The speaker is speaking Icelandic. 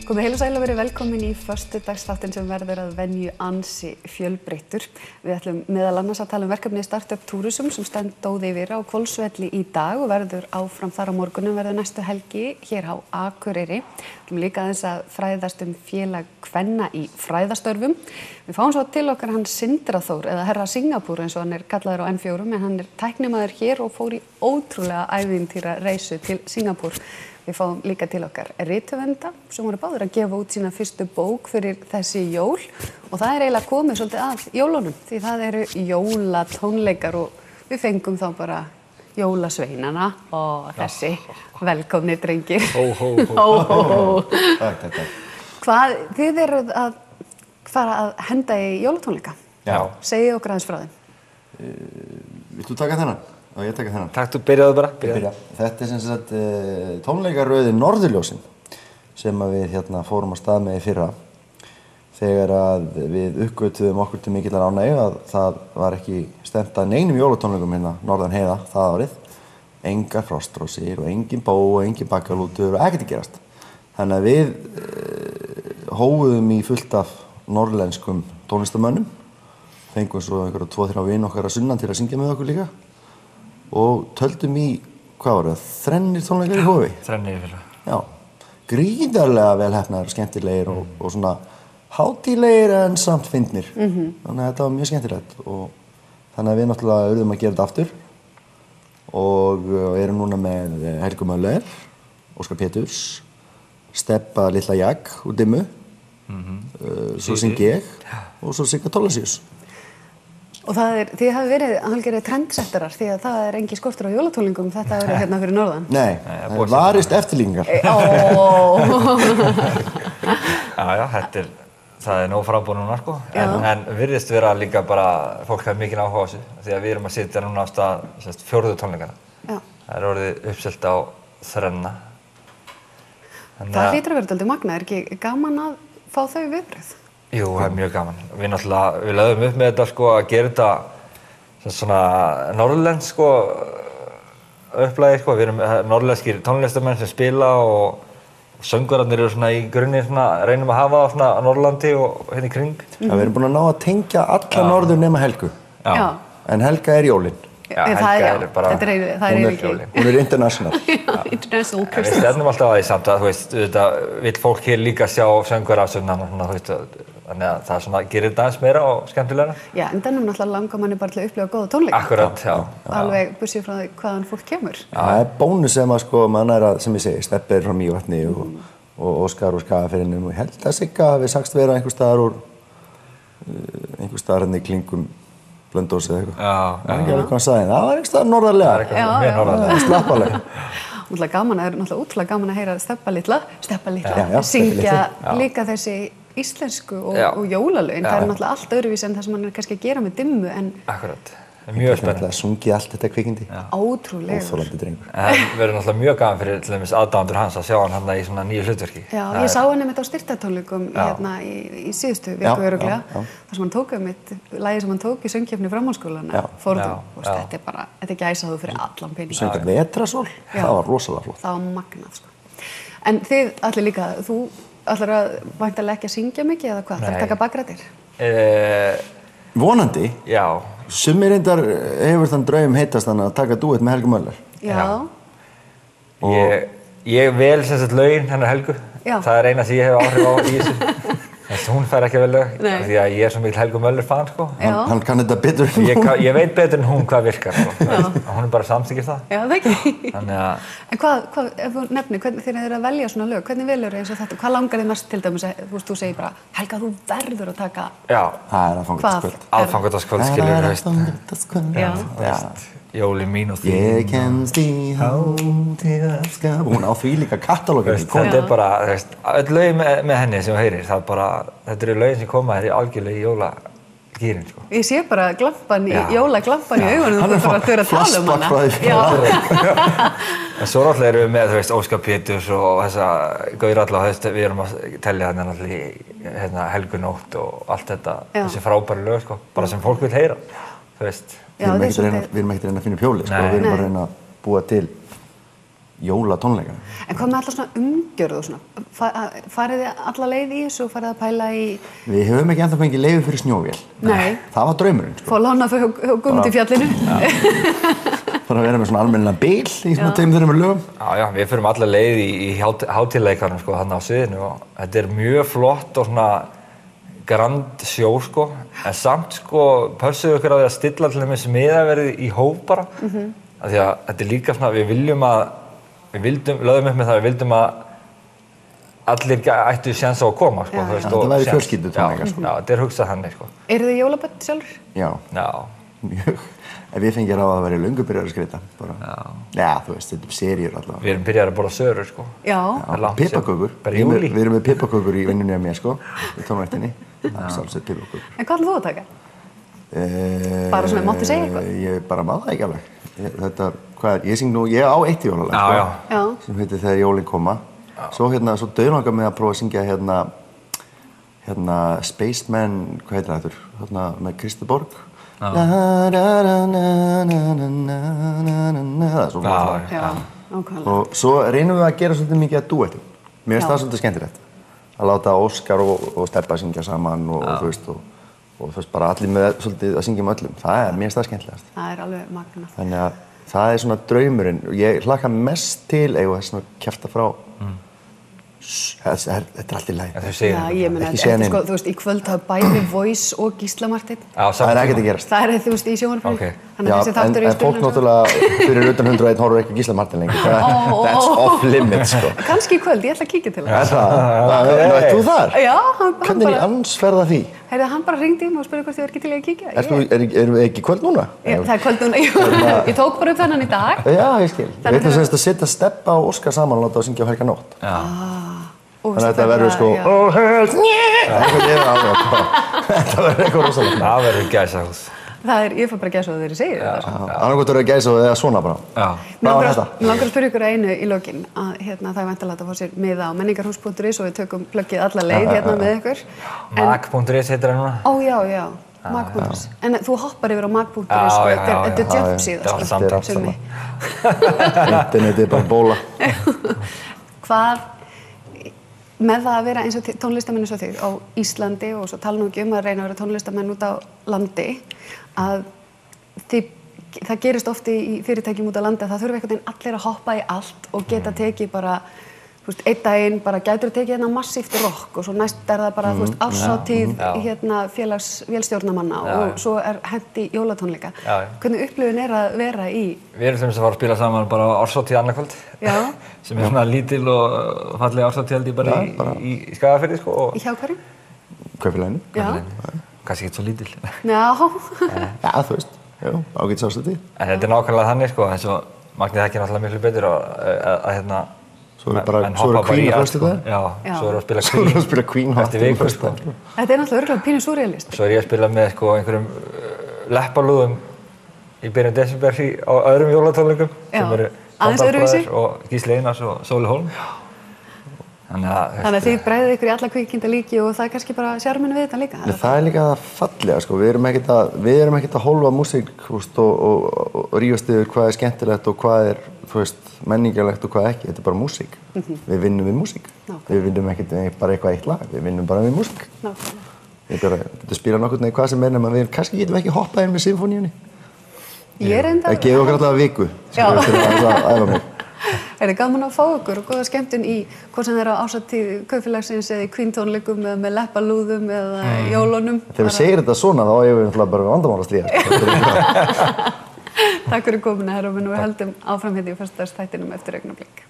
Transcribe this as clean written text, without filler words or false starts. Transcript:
Komið heil og sæl og verið velkomin í föstudagsþáttinn sem verður að venju ansi fjölbreyttur. Við ætlum meðal annars að tala verkefnið Startup Tourism sem stendur yfir á Hvolsvelli í dag og verður áfram þar á morgunum, verður næstu helgi hér á Akureyri. Við ætlum líka aðeins að fræðast félag kvenna í fræðastörfum. Við fáum svo til okkar hann Sindra Þór, eða herra Singapúr eins og hann kallaður á N4, en hann tæknimaður hér og fór í ótrúlega ævintýra reisu til Singapúr. Við fáum líka til okkar rithöfunda sem voru báðir að gefa út sína fyrstu bók fyrir þessi jól og það eiginlega komið svolítið að jólunum því það eru jólatónleikar og við fengum þá bara jólasveinana og þessi velkomni drengir. Hó, hó, hó. Takk. Hvað, þið eruð að fara að henda í jólatónleika? Já. Segið okkur aðeins frá þeim. Vilt þú taka þennan? Já, ég taka þennan. Takk, þú byrjaðu bara. Byrja. Þetta sem sagt tónleikaröðin Norðurljósin sem við fórum á stað með í fyrra þegar að við uppgötvuðum okkur til mikillar ánægju að það var ekki stefnt að neinum jólatónleikum norðan heiða það árið. Engar frostrósir og engin bó og engin bakkalútur og ekkert að gerast. Þannig að við hófuðum í fullt af norrlenskum tónlistarmönnum, fengum svo einhverja 2-3 vini okkar að sunnan til að syngja með okkur líka. Og töldum í, hvað var það, 3 tónleikar í hófi? 3 í fyrra. Já, gríðarlega vel heppnaðir, skemmtilegir og svona hátíðlegir en samt fyndnir. Þannig að þetta var mjög skemmtilegt og þannig að við náttúrulega urðum að gera þetta aftur og erum núna með Helgu Möller, Óskar Péturs, Stebba Litla Jag úr Dimmu, svo syng ég og svo synga Tólasíus. Og þið hafi verið algjörði trendsettarar því að það engin skortur á jólatónlingum þetta verið hérna fyrir norðan. Nei, það varist eftirlíkingar. Já, það nóg frambúð núna sko, en virðist vera líka bara, fólk hafi mikinn áhuga á þessu, því að við erum að sitja núna á stað 4. tónleikana. Já. Það orðið uppselt á 3. Það hlýtur að vera dálítið magna, ekki gaman að fá þau viðbrögð? Jú, það mjög gaman. Við lögðum upp með þetta sko að gera þetta svona norðurlenskt sko upplagi sko. Við erum norðurlenskir tónlistarmenn sem spila og söngvararnir eru svona í grunni svona reynum að hafa svona á Norðurlandi og hérna í kring. Við erum búin að ná að tengja alla norður nema Helgu. Já. En Helga er jólin. Já, Helga er bara, hún er international. International Christmas. Við stefnum alltaf að því samt að, þú veist, vill fólk hér líka sjá söngvara af sunnan og svona, þú veist, þannig að það svona gerir þetta aðeins meira og skemmtilegra. Já, en þennum náttúrulega langar manni bara til að upplifa góða tónleika. Akkurat, já. Alveg bursið frá því hvaðan fólk kemur. Það er bónus sem að sko, mann er að, sem ég segi, Stebbi er frá Mývatni og Óskar úr Skagafirðinum og ég held að Sigga hafi sagst vera einhvers staðar hérna í kringum Blönduós eða eitthvað. Það er ekki alveg hvað hann sagði, það var einhvers staðar norðarlega. Já, mjög norðarlega. Slappalega. Það er náttúrulega útrúlega gaman að heyra Stebba Litla, syngja líka þessi íslensku og jólalögin. Það er náttúrulega allt öðruvísi en það sem hann er kannski að gera með Dimmu en... Akkurat. Mjög spennandi. Það sungið allt þetta kvikindi. Ótrúlegur. Óþolandi drengur. Það verður náttúrulega mjög gaman fyrir til dæmis aðdáendur hans að sjá hann í svona nýju hlutverki. Já, ég sá hann einmitt á styrktartónleikum hérna í síðustu viku örugglega. Þar sem hann tók lagið sem hann tók í söngkeppni framhaldsskólanna. Þetta er gæsaðu fyrir allan pening. Söngja Vetrasól, það var rosalega flott. Það var magnað sko. En þið allir líka, þú ætlar að væntanlega ekki að syngja mikið eða hvað? Það taka bakrættir? Vonandi. Já. Sumir reyndar hefur þann draum heitast þannig að taka dúett með Helgu Möller. Já. Ég vel sem sagt lögin hennar Helgu. Já. Það er eina sem ég hef áhrif á í þessu. Þess að hún fær ekki vel lög. Því að ég er svo mikil Helgu Möller fan sko. Hann kann þetta betur en hún. Ég veit betur en hún hvað virkar sko. Hún er bara samþykkir það. Já, það ekki. Þannig að... En hvað, ef þú nefnir, hvernig þið eru að velja svona lög, hvernig velur eins og þetta? Hvað langar þið mest til dæmis? Þú segir bara, Helga, þú verður að taka... Já. Það er aðfangadagskvöld. Aðfangadagskvöld, skilur, aðfangadagskvöld. Já. Jólin mín og þín. Ég kemst í hátíðarskap. Hún á því líka katalógin. Þetta er bara, þú veist, öll lögin með henni sem þú heyrir, það er bara, þetta eru lögin sem koma þér í algjörlega í jólagýrin, sko. Ég sé bara jólaglampan í augunum þú bara að tala um hana. En svo náttúrulega erum við með, þú veist, Óskar Péturs og þessa gaura alla, þú veist, við erum að telja þarna náttúrulega í Helgu nótt og allt þetta, þessi frábæru lög, sko, bara sem fólk vil heyra, þú veist. Við erum ekkert að reyna að finna pjóli, sko, við erum bara að reyna að búa til jólatónleika. En hvað með alltaf svona umgjörð og svona? Farið þið alla leið í þessu og farið að pæla í... Við höfum ekki ennþá fengið leyfi fyrir snjóvél. Nei. Það var draumurinn, sko. Fá lána þau hjá Guðmundi í fjallinu. Bara að vera með svona almennilega bil í svona 2-3 lögum. Já, við förum alla leið í hátíðleikanum, sko, þarna á sviðinu og þetta er mjög flott og svona grand sjó, sko, en samt, sko, pössuðu okkur á því að stilla til dæmis miðaverðið í hóp bara. Af því að þetta er líka svona, lögðum upp með það, við vildum að allir ættu séns á að koma, sko. Þetta væri fjölskyldutónleikar, sko. Já, þetta er hugsað þannig, sko. Eru þið jólabörn sjálfur? Já. Já. Mjög. En við fengið ráð að vera löngu byrjar að skreyta, bara. Já, þú veist, þetta er seríur allavega. Við erum byrjar að borða sörur, sko. Já. Piparkökur. Bara í júlí. Við erum með piparkökur í vinnunni af mér, sko, í tónvættinni. Það er sjálfsögð piparkökur. En hvað ætlum þú að taka? Bara svona, máttu segja eitthvað? Ég bara maður það ekki alveg. Ég á eitt jólalag, Já. Sem heitir Þegar jólin koma. Svo dauðlangar mig að prófa að syngja Spaceman, hvað heitir það með Kristi Borg. Það er svo flott lag. Já, ákvæmlega. Og svo reynum við að gera svolítið mikið að dúettum. Mér finnst það svolítið skemmtilegt. Að láta Óskar og Stebba syngja saman og þú veist bara allir með svolítið að syngja með öllum. Mér finnst það skemmtilegast. Það er alveg magnað. Þannig að það er svona draumurinn. Ég hlakka mest til eigum þess að kjafta frá. Þetta er allt í lagi. Já, ég meina, sko, þú veist, í kvöld hafa bæði Voice og Gísla Marteinn. Það er ekkert að gerast. Það er, þú veist, í sjónvarpinu. Já, en fólk náttúrulega fyrir utan 101 horfur ekki Gísla Marteinn lengur. That's off limits, sko. Kannski í kvöld, ég ætla að kíkja til það. Er það? Ert þú þar? Já, hann bara... Hvernig í ansverða því? Heyrðu, hann bara hringdi mig og spurði hvort þið var ekki til að kíkja. Erum við ekki kvöld núna? Það er kvöld núna, ég tók bara upp þennan í dag. Já, ég skil. Við ætlum semst að setja Stebba og Óskar saman og láta það syngja á Helga nótt. Þannig að þetta verður sko oh hell þetta verður eitthvað rosalega. Það verður gæsahús. Ég fær bara gæsahús þegar ég segi þetta. Annarkot verður gæsahús eða svona bara. Mér langar að spyrja ykkur einu í lokin að það er væntanlega að fá sér miða á menningarhús.is og við tökum pluggið alla leið hérna með ykkur. Mag.is heitir það núna. Ó, já. Mag.is. En þú hoppar yfir á Mag.is, þetta er jump síða. Internetið er bara bóla. Hvað með það að vera eins og tónlistamenn eins og þig á Íslandi og svo tala nú ekki að reyna að vera tónlistamenn út á landi að það gerist oft í fyrirtækjum út á landi að það þurfa einhvern veginn allir að hoppa í allt og geta tekið bara einn daginn bara gætur að tekið massíft rock og svo næst er það bara árshátíð félags vélstjórnarmanna og svo er hendi jólatónleika. Hvernig upplifun er að vera í? Við erum sem að fara að spila saman bara árshátíð annað kvöld. Sem er svona lítil og falleg árshátíð held ég bara í Skagafirði, sko. Hjá hverju? Kaupfélaginu. Kannski ekki svo lítil. Já, þú veist. Ágætis árshátíð. En þetta er nákvæmlega þannig, sko, eins og Magni þekkir náttúrulega miklu betur að Svo eru Queen á föstudag? Já, svo eru að spila Queen eftir viku, sko. Þetta er náttúrulega örugglega pínu súrrealist. Svo er ég að spila með, sko, einhverjum leppalúðum í byrjun desember á öðrum jólatónleikum sem eru Sandalbræður og Gísli Einars og Sóli Hólm. Þannig að þið bræðið ykkur í alla kvikindalíki og það er kannski bara sjarminn við þetta líka? Það er líka það fallega, sko. Við erum ekkert að hólfa músík og rífast yfir hvað er skemmtilegt og hvað er menningarlegt og hvað ekki. Þetta er bara músík. Við vinnum við músík. Við vinnum ekkert bara eitthvað eitt lag. Við vinnum bara við músík. Við getum spila nokkurn veginn hvað sem er nema við kannski getum ekki hoppað inn með symfóníunni. Það gefur okkur alltaf viku sem við þurfum að æfa með. Er það gaman að fá okkur og góða skemmtun í hvað sem er á árshátíð kaupfélagsins eða í Queen-tónleikum eða með leppalúðum eða jólunum? Þegar við segir þetta svona þá eigum við bara við vandamál að stríða. Takk fyrir komuna, herra, og við höldum áfram hérna í föstudagsþættinum eftir augnablik.